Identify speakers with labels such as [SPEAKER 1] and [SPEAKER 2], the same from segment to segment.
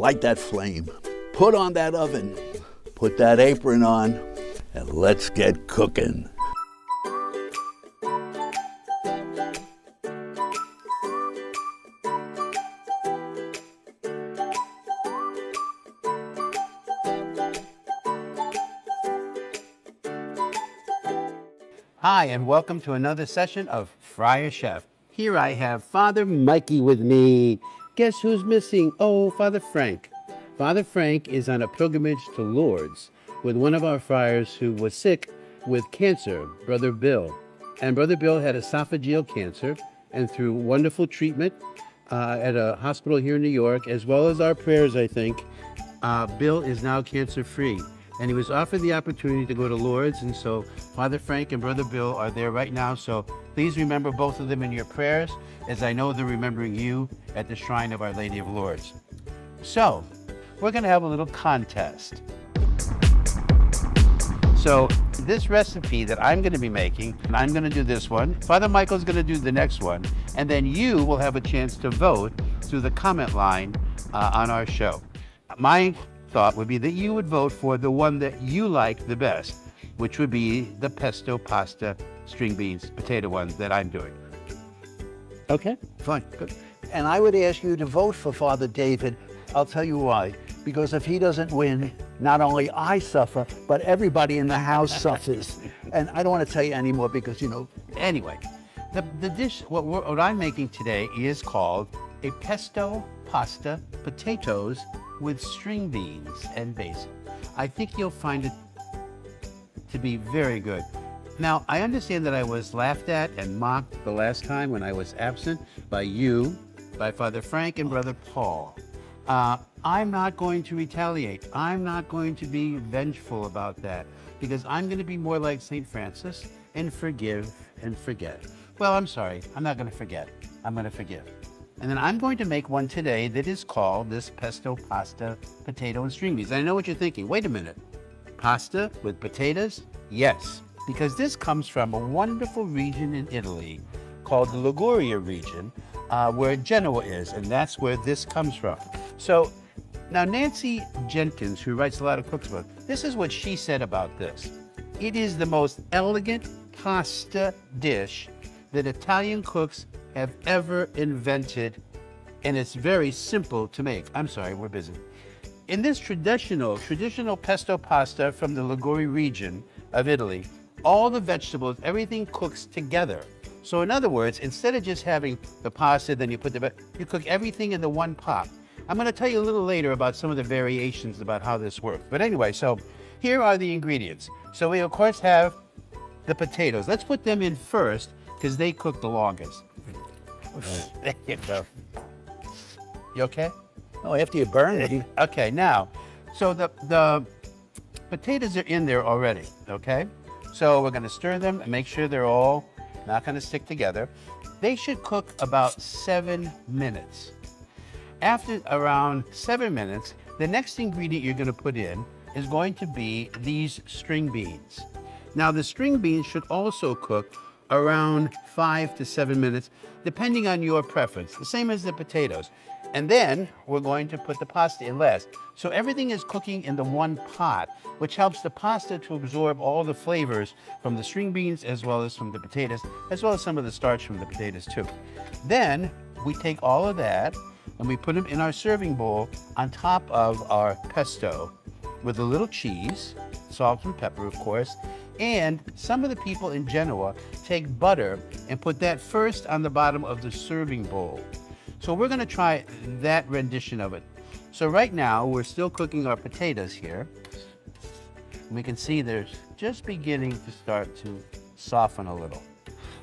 [SPEAKER 1] light that flame, put on that oven, put that apron on, and let's get cooking.
[SPEAKER 2] Hi, and welcome to another session of Friar Chef. Here I have Father Mikey with me. Guess who's missing? Oh, Father Frank. Father Frank is on a pilgrimage to Lourdes with one of our friars who was sick with cancer, Brother Bill. And Brother Bill had esophageal cancer, and through wonderful treatment at a hospital here in New York, as well as our prayers, I think, Bill is now cancer-free. And he was offered the opportunity to go to Lourdes, and so Father Frank and Brother Bill are there right now. So please remember both of them in your prayers, as I know they're remembering you at the shrine of Our Lady of Lourdes. So we're going to have a little contest. So this recipe that I'm going to be making, and I'm going to do this one, Father Michael's going to do the next one, and then you will have a chance to vote through the comment line on our show. My thought would be that you would vote for the one that you like the best, which would be the pesto pasta string beans potato one that I'm doing. Okay, fine, good.
[SPEAKER 1] And I would ask you to vote for Father David. I'll tell you why. Because if he doesn't win, not only I suffer, but everybody in the house suffers. And I don't want to tell you anymore because, you know.
[SPEAKER 2] Anyway, the dish, what I'm making today is called a pesto pasta potatoes with string beans and basil. I think you'll find it to be very good. Now, I understand that I was laughed at and mocked the last time when I was absent by you, by Father Frank and Brother Paul. I'm not going to retaliate. I'm not going to be vengeful about that because I'm going to be more like St. Francis and forgive and forget. Well, I'm sorry. I'm not going to forget. I'm going to forgive. And then I'm going to make one today that is called this pesto pasta potato and string beans. I know what you're thinking. Wait a minute. Pasta with potatoes? Yes, because this comes from a wonderful region in Italy called the Liguria region, where Genoa is, and that's where this comes from. So now Nancy Jenkins, who writes a lot of cookbooks, this is what she said about this. It is the most elegant pasta dish that Italian cooks have ever invented, and it's very simple to make. I'm sorry, we're busy. In this traditional pesto pasta from the Liguria region of Italy, all the vegetables, everything cooks together. So in other words, instead of just having the pasta, then you cook everything in the one pot. I'm going to tell you a little later about some of the variations about how this works. But anyway, so here are the ingredients. So we of course have the potatoes. Let's put them in first because they cook the longest. There you go. You okay?
[SPEAKER 1] Oh, after you burn it.
[SPEAKER 2] Okay, now, so the potatoes are in there already, okay? So we're gonna stir them and make sure they're all not gonna stick together. They should cook about 7 minutes. After around 7 minutes, the next ingredient you're gonna put in is going to be these string beans. Now the string beans should also cook around 5 to 7 minutes, depending on your preference, the same as the potatoes. And then we're going to put the pasta in last. So everything is cooking in the one pot, which helps the pasta to absorb all the flavors from the string beans as well as from the potatoes, as well as some of the starch from the potatoes too. Then we take all of that and we put them in our serving bowl on top of our pesto with a little cheese, salt and pepper, of course. And some of the people in Genoa take butter and put that first on the bottom of the serving bowl. So we're going to try that rendition of it. So right now, we're still cooking our potatoes here. We can see they're just beginning to start to soften a little.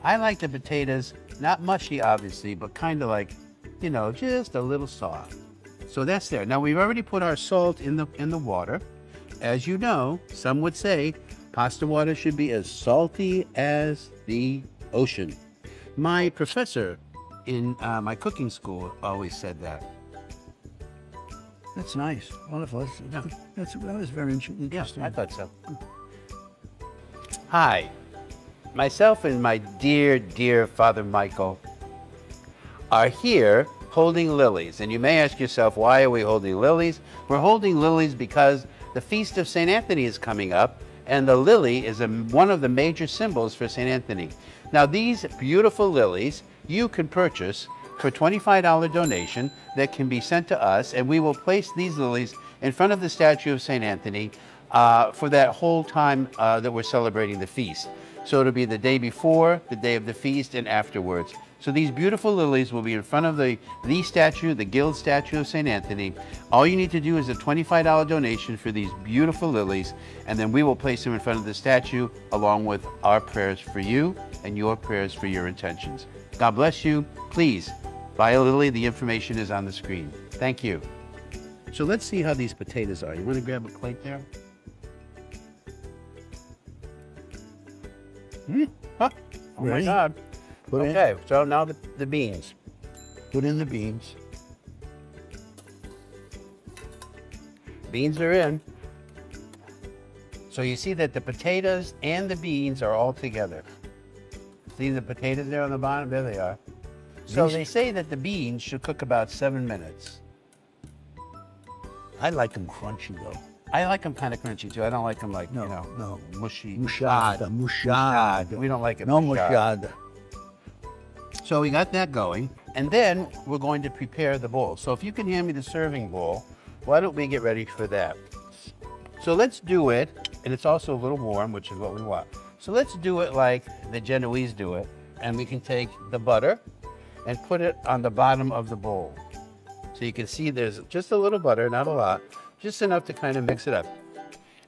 [SPEAKER 2] I like the potatoes, not mushy obviously, but kind of like, you know, just a little soft. So that's there. Now we've already put our salt in the water. As you know, some would say pasta water should be as salty as the ocean. My professor in my cooking school always said that.
[SPEAKER 1] That's nice. Wonderful. That was very interesting.
[SPEAKER 2] Yeah, I thought so. Hi. Myself and my dear, dear Father Michael are here holding lilies. And you may ask yourself, why are we holding lilies? We're holding lilies because the Feast of St. Anthony is coming up, and the lily is one of the major symbols for St. Anthony. Now, these beautiful lilies you can purchase for a $25 donation that can be sent to us, and we will place these lilies in front of the statue of St. Anthony for that whole time that we're celebrating the feast. So it'll be the day before, the day of the feast, and afterwards. So these beautiful lilies will be in front of the statue, the Guild statue of St. Anthony. All you need to do is a $25 donation for these beautiful lilies, and then we will place them in front of the statue along with our prayers for you and your prayers for your intentions. God bless you. Please buy a lily. The information is on the screen. Thank you. So let's see how these potatoes are. You want to grab a plate there? Huh. Oh
[SPEAKER 1] Ready?
[SPEAKER 2] my God.
[SPEAKER 1] Put in.
[SPEAKER 2] Okay, so now the beans.
[SPEAKER 1] Put in the beans.
[SPEAKER 2] Beans are in. So you see that the potatoes and the beans are all together. See the potatoes there on the bottom? There they are. So they say that the beans should cook about 7 minutes.
[SPEAKER 1] I like them crunchy though.
[SPEAKER 2] I like them kind of crunchy too. I don't like them like,
[SPEAKER 1] No.
[SPEAKER 2] mushy.
[SPEAKER 1] Mushad.
[SPEAKER 2] We don't like it.
[SPEAKER 1] No mushad.
[SPEAKER 2] So we got that going, and then we're going to prepare the bowl. So if you can hand me the serving bowl, why don't we get ready for that? So let's do it, and it's also a little warm, which is what we want. So let's do it like the Genoese do it, and we can take the butter and put it on the bottom of the bowl. So you can see there's just a little butter, not a lot, just enough to kind of mix it up.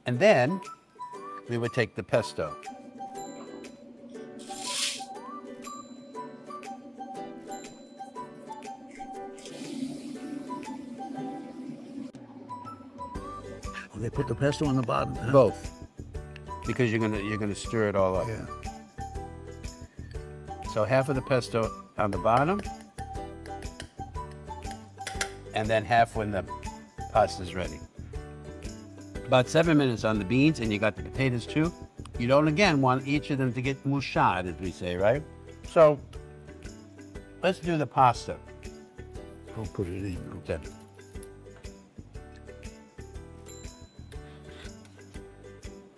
[SPEAKER 2] And then we would take the pesto.
[SPEAKER 1] They put the pesto on the bottom. Huh?
[SPEAKER 2] Both, because you're gonna stir it all up.
[SPEAKER 1] Yeah.
[SPEAKER 2] So half of the pesto on the bottom, and then half when the pasta's ready. About 7 minutes on the beans, and you got the potatoes too. You don't, again, want each of them to get mushad, as we say, right? So let's do the pasta.
[SPEAKER 1] I'll put it in.
[SPEAKER 2] Okay.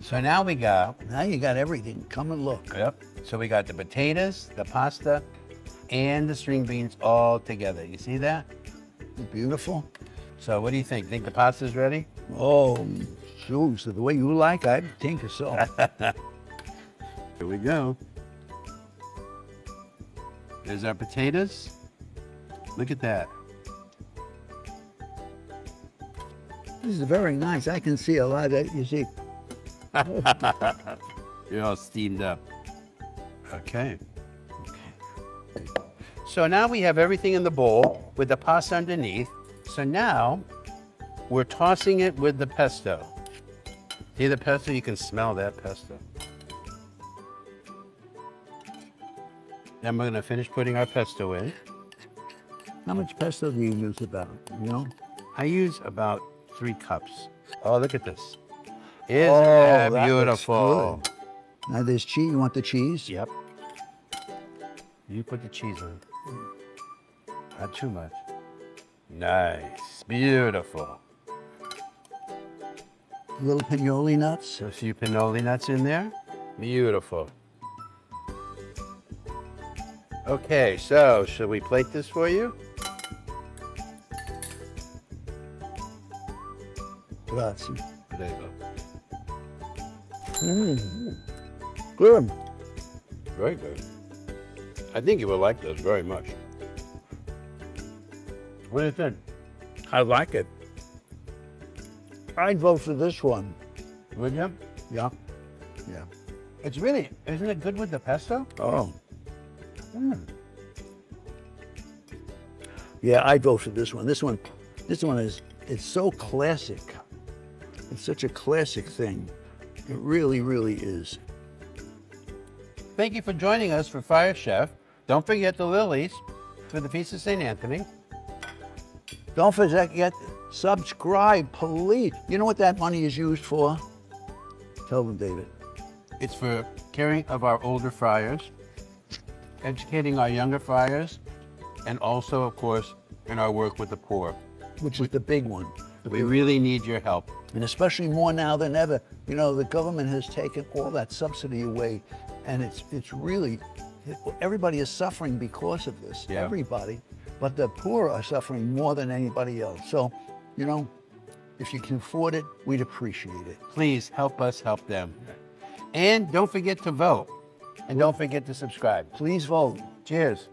[SPEAKER 2] So now we got,
[SPEAKER 1] Now you got everything. Come and look.
[SPEAKER 2] yep. So we got the potatoes, the pasta, and the string beans all together. You see that?
[SPEAKER 1] Beautiful.
[SPEAKER 2] So what do you think? Think the pasta's ready?
[SPEAKER 1] Oh, shoot. So the way you like, I think so.
[SPEAKER 2] Here we go. There's our potatoes. Look at that.
[SPEAKER 1] This is very nice. I can see a lot of, you see.
[SPEAKER 2] You're all steamed up. Okay. So now we have everything in the bowl with the pasta underneath. So now we're tossing it with the pesto. See the pesto? You can smell that pesto. Then we're going to finish putting our pesto in.
[SPEAKER 1] How much pesto do you use about? You know?
[SPEAKER 2] I use about 3 cups. Oh, look at this. Isn't
[SPEAKER 1] Oh,
[SPEAKER 2] that
[SPEAKER 1] that looks
[SPEAKER 2] beautiful?
[SPEAKER 1] good. Now there's cheese. You want the cheese?
[SPEAKER 2] Yep. You put the cheese on. Not too much. Nice. Beautiful.
[SPEAKER 1] Little pinoli nuts.
[SPEAKER 2] A few pinoli nuts in there. Beautiful. Okay, so should we plate this for you?
[SPEAKER 1] Grazie.
[SPEAKER 2] There you go.
[SPEAKER 1] Good.
[SPEAKER 2] Very good. I think you will like this very much. What do you think?
[SPEAKER 1] I like it. I'd vote for this one.
[SPEAKER 2] Would you?
[SPEAKER 1] Yeah. Yeah.
[SPEAKER 2] It's really, isn't it good with the pesto?
[SPEAKER 1] Oh. Yeah, I'd vote for this one. This one is, it's so classic. It's such a classic thing. It really, really is.
[SPEAKER 2] Thank you for joining us for Friar Chef. Don't forget the lilies for the Feast of St. Anthony.
[SPEAKER 1] Don't forget, subscribe, please. You know what that money is used for? Tell them, David.
[SPEAKER 2] It's for caring of our older friars, educating our younger friars, and also, of course, in our work with the poor.
[SPEAKER 1] which is the big one.
[SPEAKER 2] We really need your help.
[SPEAKER 1] And especially more now than ever. You know, the government has taken all that subsidy away, and it's really, everybody is suffering because of this.
[SPEAKER 2] Yeah.
[SPEAKER 1] Everybody. But the poor are suffering more than anybody else. So, you know, if you can afford it, we'd appreciate it.
[SPEAKER 2] Please help us help them. And don't forget to vote. And don't forget to subscribe.
[SPEAKER 1] Please vote.
[SPEAKER 2] Cheers.